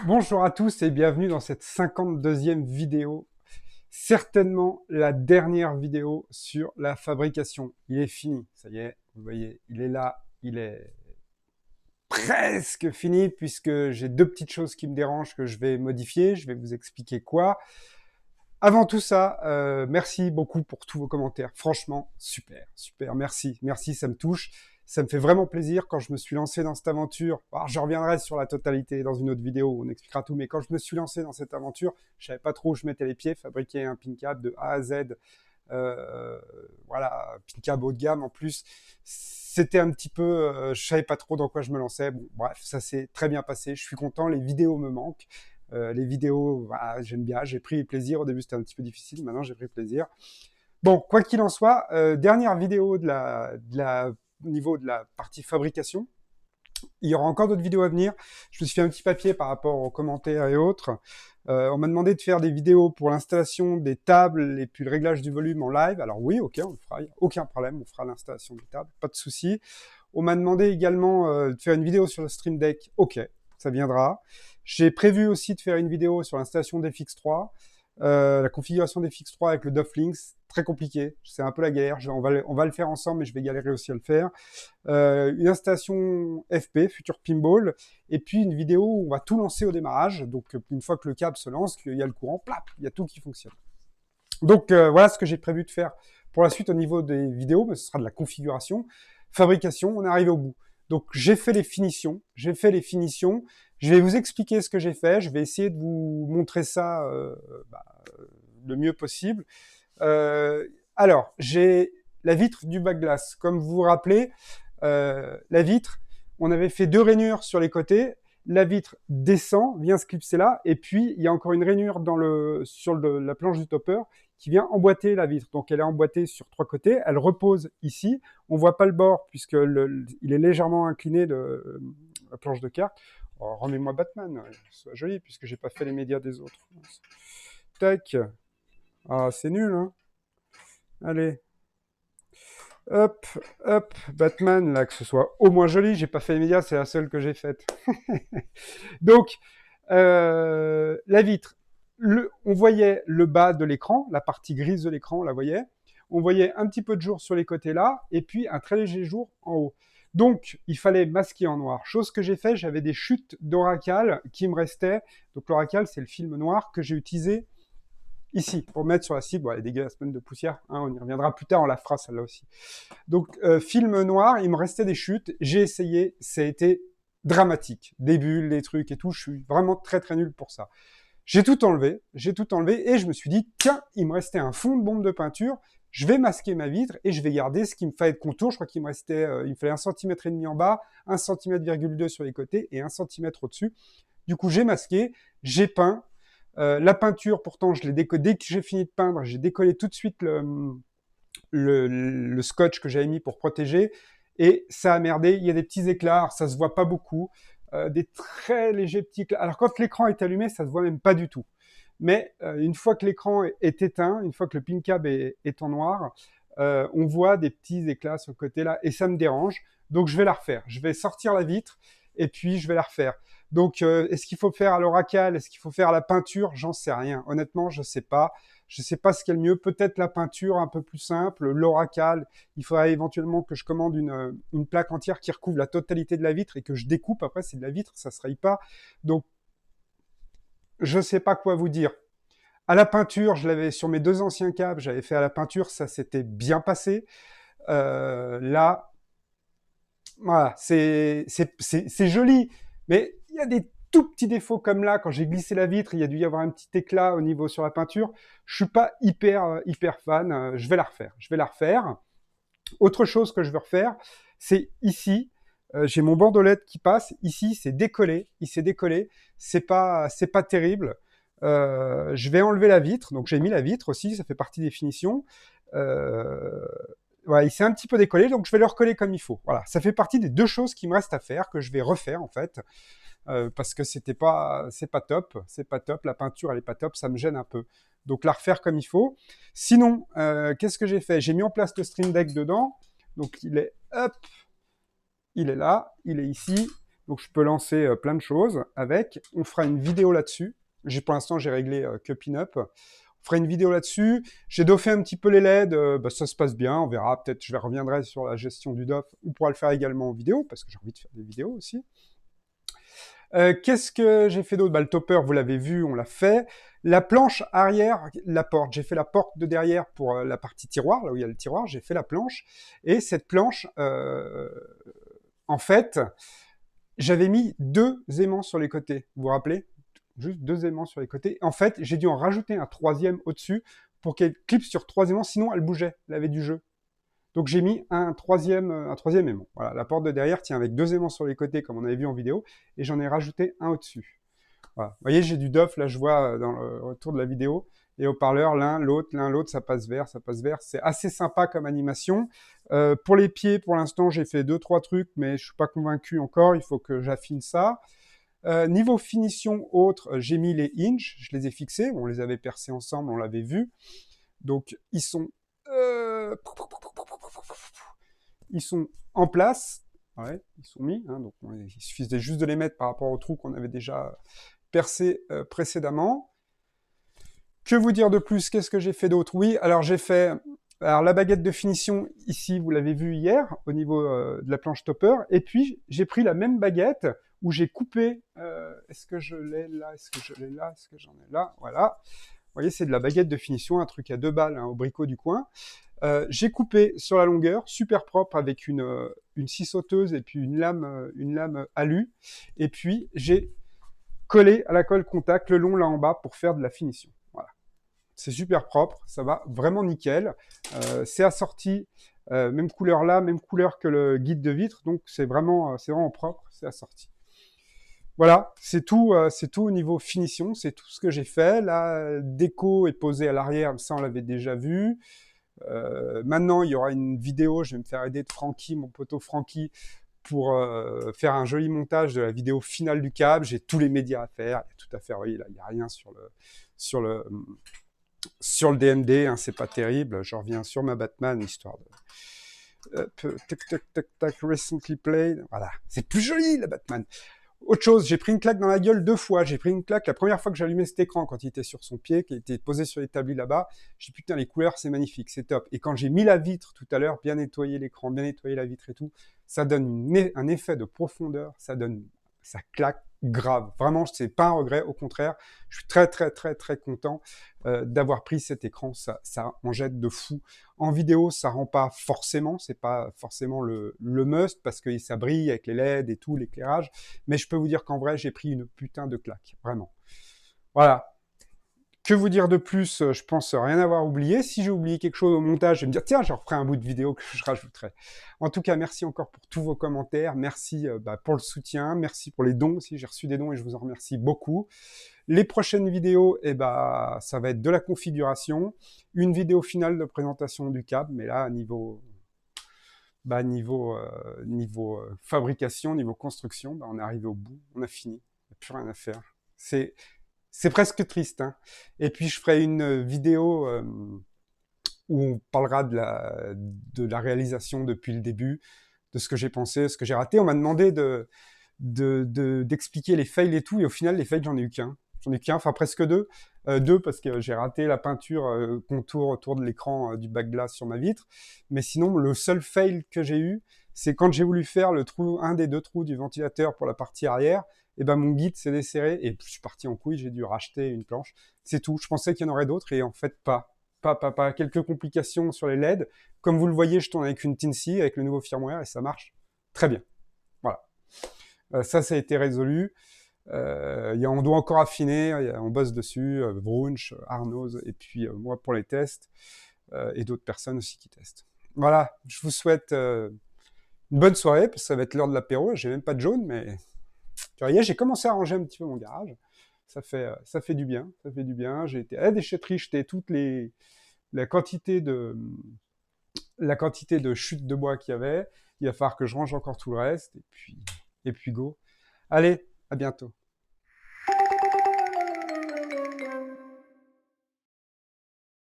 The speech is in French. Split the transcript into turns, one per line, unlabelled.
Bonjour à tous et bienvenue dans cette 52e vidéo. Certainement la dernière vidéo sur la fabrication. Il est fini, ça y est, vous voyez, il est là, il est presque fini puisque j'ai deux petites choses qui me dérangent que je vais modifier, je vais vous expliquer quoi. Avant tout ça, merci beaucoup pour tous vos commentaires. Franchement, super, super, merci, merci, ça me touche. Ça me fait vraiment plaisir quand je me suis lancé dans cette aventure. Alors, je reviendrai sur la totalité dans une autre vidéo où on expliquera tout, mais quand je me suis lancé dans cette aventure, je savais pas trop où je mettais les pieds, fabriquer un pin cab de A à Z. Voilà, pin cab haut de gamme en plus. C'était un petit peu, je savais pas trop dans quoi je me lançais. Bon, bref, ça s'est très bien passé. Je suis content, les vidéos me manquent. Les vidéos, voilà, j'aime bien, j'ai pris plaisir. Au début, c'était un petit peu difficile, maintenant j'ai pris plaisir. Bon, quoi qu'il en soit, dernière vidéo au niveau de la partie fabrication. Il y aura encore d'autres vidéos à venir. Je me suis fait un petit papier par rapport aux commentaires et autres. On m'a demandé de faire des vidéos pour l'installation des tables et puis le réglage du volume en live. Alors oui, ok, on le fera, il n'y a aucun problème, on fera l'installation des tables, pas de souci. On m'a demandé également de faire une vidéo sur le Stream Deck. Ok, ça viendra. J'ai prévu aussi de faire une vidéo sur l'installation des FX3. La configuration des FX3 avec le Doflinks, très compliqué, c'est un peu la galère, on va le faire ensemble, mais je vais galérer aussi à le faire. Une installation FP, Future Pinball, et puis une vidéo où on va tout lancer au démarrage, donc une fois que le câble se lance, qu'il y a le courant, plap, il y a tout qui fonctionne. Donc voilà ce que j'ai prévu de faire pour la suite au niveau des vidéos, mais ce sera de la configuration. Fabrication, on est arrivé au bout. Donc j'ai fait les finitions, je vais vous expliquer ce que j'ai fait, je vais essayer de vous montrer ça le mieux possible. Alors, j'ai la vitre du bac glace. Comme vous vous rappelez, la vitre, on avait fait deux rainures sur les côtés. La vitre descend, vient se clipser là, et puis il y a encore une rainure sur la planche du topper qui vient emboîter la vitre. Donc elle est emboîtée sur trois côtés, elle repose ici. On voit pas le bord puisque il est légèrement incliné la planche de carte. Oh, remets-moi Batman, soit joli puisque j'ai pas fait les médias des autres. Tac. Ah, c'est nul, hein. Allez. Hop, hop, Batman, là, que ce soit au moins joli. J'ai pas fait les médias, c'est la seule que j'ai faite. Donc, la vitre, on voyait le bas de l'écran, la partie grise de l'écran, on la voyait. On voyait un petit peu de jour sur les côtés là, et puis un très léger jour en haut. Donc, il fallait masquer en noir. Chose que j'ai fait, j'avais des chutes d'Oracal qui me restaient. Donc, l'Oracal, c'est le film noir que j'ai utilisé ici, pour mettre sur la cible. Bon, elle est dégueulasse, de poussière, hein, on y reviendra plus tard, on la fera celle-là aussi. Donc, film noir, il me restait des chutes, j'ai essayé, ça a été dramatique. Des bulles, des trucs et tout, je suis vraiment très très nul pour ça. J'ai tout enlevé, et je me suis dit, tiens, il me restait un fond de bombe de peinture, je vais masquer ma vitre et je vais garder ce qu'il me fallait de contour. Je crois qu'il me restait, il me fallait 1,5 cm en bas, 1,2 cm sur les côtés et 1 cm au-dessus. Du coup, j'ai masqué, j'ai peint. La peinture, pourtant, dès que j'ai fini de peindre, j'ai décollé tout de suite le scotch que j'avais mis pour protéger, et ça a merdé. Il y a des petits éclats, ça se voit pas beaucoup, des très légers petits éclats. Alors quand l'écran est allumé, ça se voit même pas du tout. Mais une fois que l'écran est éteint, une fois que le pin cab est en noir, on voit des petits éclats sur le côté là, et ça me dérange. Donc je vais la refaire. Je vais sortir la vitre et puis je vais la refaire. Donc est-ce qu'il faut faire à l'Oracal, est-ce qu'il faut faire à la peinture? J'en sais rien. Honnêtement, je sais pas. Je sais pas ce qui est le mieux. Peut-être la peinture un peu plus simple, l'Oracal. Il faudrait éventuellement que je commande une plaque entière qui recouvre la totalité de la vitre et que je découpe. Après, c'est de la vitre, ça se raye pas. Donc, je sais pas quoi vous dire. À la peinture, je l'avais sur mes deux anciens câbles, j'avais fait à la peinture, ça s'était bien passé. Là, voilà, c'est joli, mais il y a des tout petits défauts comme là, quand j'ai glissé la vitre, il y a dû y avoir un petit éclat au niveau sur la peinture. Je suis pas hyper fan, je vais la refaire. Autre chose que je veux refaire, c'est ici, j'ai mon bandeau LED qui passe, ici c'est décollé, il s'est décollé, c'est pas terrible. Je vais enlever la vitre, donc j'ai mis la vitre aussi, ça fait partie des finitions. Voilà, il s'est un petit peu décollé, donc je vais le recoller comme il faut. Voilà, ça fait partie des deux choses qui me restent à faire, que je vais refaire en fait. parce que c'est pas top, c'est pas top. La peinture, elle est pas top, ça me gêne un peu. Donc la refaire comme il faut. Sinon, qu'est-ce que j'ai fait? J'ai mis en place le Stream Deck dedans. Donc il est, hop, il est là, il est ici. Donc je peux lancer plein de choses avec. On fera une vidéo là-dessus. Pour l'instant, j'ai réglé que pin-up. On fera une vidéo là-dessus. J'ai doffé un petit peu les LED. Ça se passe bien. On verra. Peut-être je reviendrai sur la gestion du doff. On pourra le faire également en vidéo parce que j'ai envie de faire des vidéos aussi. Qu'est-ce que j'ai fait d'autre? Le topper, vous l'avez vu, on l'a fait. La planche arrière, la porte. J'ai fait la porte de derrière pour la partie tiroir, là où il y a le tiroir. J'ai fait la planche. Et cette planche, en fait, j'avais mis 2 aimants sur les côtés. Vous vous rappelez? Juste 2 aimants sur les côtés. En fait, j'ai dû en rajouter un 3e au-dessus pour qu'elle clipse sur 3 aimants, sinon elle bougeait, elle avait du jeu. Donc j'ai mis un troisième aimant. Voilà, la porte de derrière tient avec 2 aimants sur les côtés, comme on avait vu en vidéo, et j'en ai rajouté un au-dessus. Voilà. Vous voyez, j'ai du doff, là je vois dans le retour de la vidéo, et haut-parleur, l'un, l'autre, ça passe vert, ça passe vert. C'est assez sympa comme animation. Pour les pieds, pour l'instant, j'ai fait 2-3 trucs, mais je suis pas convaincu encore, il faut que j'affine ça. Niveau finition autre, j'ai mis les hinges, je les ai fixés, on les avait percés ensemble, on l'avait vu. Donc ils sont en place, ouais, ils sont mis, hein, donc il suffisait juste de les mettre par rapport au trou qu'on avait déjà percé précédemment. Que vous dire de plus? Qu'est-ce que j'ai fait d'autre? Oui, alors j'ai fait la baguette de finition, ici, vous l'avez vu hier, au niveau de la planche topper, et puis j'ai pris la même baguette où j'ai coupé, est-ce que je l'ai là? Est-ce que je l'ai là? Est-ce que j'en ai là? Voilà. Vous voyez, c'est de la baguette de finition, un truc à 2 balles, hein, au bricot du coin. J'ai coupé sur la longueur, super propre, avec une scie sauteuse et puis une lame alu. Et puis, j'ai collé à la colle contact le long là en bas pour faire de la finition. Voilà. C'est super propre, ça va vraiment nickel. C'est assorti, même couleur là, même couleur que le guide de vitre, donc c'est vraiment propre, c'est assorti. Voilà, c'est tout au niveau finition, c'est tout ce que j'ai fait. La déco est posée à l'arrière, ça on l'avait déjà vu. Maintenant, il y aura une vidéo, je vais me faire aider de Francky, mon poteau Francky, pour faire un joli montage de la vidéo finale du câble. J'ai tous les médias à faire, il y a tout à faire. Oui, là, il n'y a rien sur le DMD, hein, c'est pas terrible. Je reviens sur ma Batman, histoire de... tac, recently played. Voilà, c'est plus joli, la Batman. Autre chose, j'ai pris une claque dans la gueule 2 fois. J'ai pris une claque la première fois que j'allumais cet écran quand il était sur son pied, qui était posé sur l'établi là-bas. J'ai dit putain, les couleurs, c'est magnifique, c'est top. Et quand j'ai mis la vitre tout à l'heure, bien nettoyer l'écran, bien nettoyer la vitre et tout, ça donne un effet de profondeur, ça claque grave. Vraiment, c'est pas un regret, au contraire, je suis très très très très content d'avoir pris cet écran. Ça en jette de fou. En vidéo, ça rend pas forcément, c'est pas forcément le must parce que ça brille avec les LED et tout, l'éclairage. Mais je peux vous dire qu'en vrai, j'ai pris une putain de claque, vraiment. Voilà. Que vous dire de plus? Je pense rien avoir oublié. Si j'ai oublié quelque chose au montage, je vais me dire tiens, je referai un bout de vidéo que je rajouterai. En tout cas, merci encore pour tous vos commentaires. Merci pour le soutien. Merci pour les dons aussi. J'ai reçu des dons et je vous en remercie beaucoup. Les prochaines vidéos, ça va être de la configuration, une vidéo finale de présentation du câble, mais là, niveau fabrication, niveau construction, on est arrivé au bout, on a fini, il n'y a plus rien à faire. C'est presque triste, hein. Et puis je ferai une vidéo où on parlera de la réalisation depuis le début, de ce que j'ai pensé, ce que j'ai raté. On m'a demandé d'expliquer les fails et tout, et au final, les fails, j'en ai eu qu'un. Enfin presque deux. Deux parce que j'ai raté la peinture contour autour de l'écran du bac glace sur ma vitre. Mais sinon, le seul fail que j'ai eu, c'est quand j'ai voulu faire un des 2 trous du ventilateur pour la partie arrière, et ben mon guide s'est desserré et je suis parti en couille, j'ai dû racheter une planche. C'est tout. Je pensais qu'il y en aurait d'autres et en fait pas. Pas. Quelques complications sur les LED. Comme vous le voyez, je tourne avec une Teensy, avec le nouveau firmware et ça marche très bien. Voilà. Ça a été résolu. On doit encore affiner, on bosse dessus, Brunch, Arnaud, et puis moi pour les tests, et d'autres personnes aussi qui testent. Voilà, je vous souhaite une bonne soirée, parce que ça va être l'heure de l'apéro, j'ai même pas de jaune, mais tu vois, hier j'ai commencé à ranger un petit peu mon garage, ça fait du bien, j'ai été à la déchetterie, jeter la quantité de chutes de bois qu'il y avait, il va falloir que je range encore tout le reste, et puis go. Allez, À bientôt.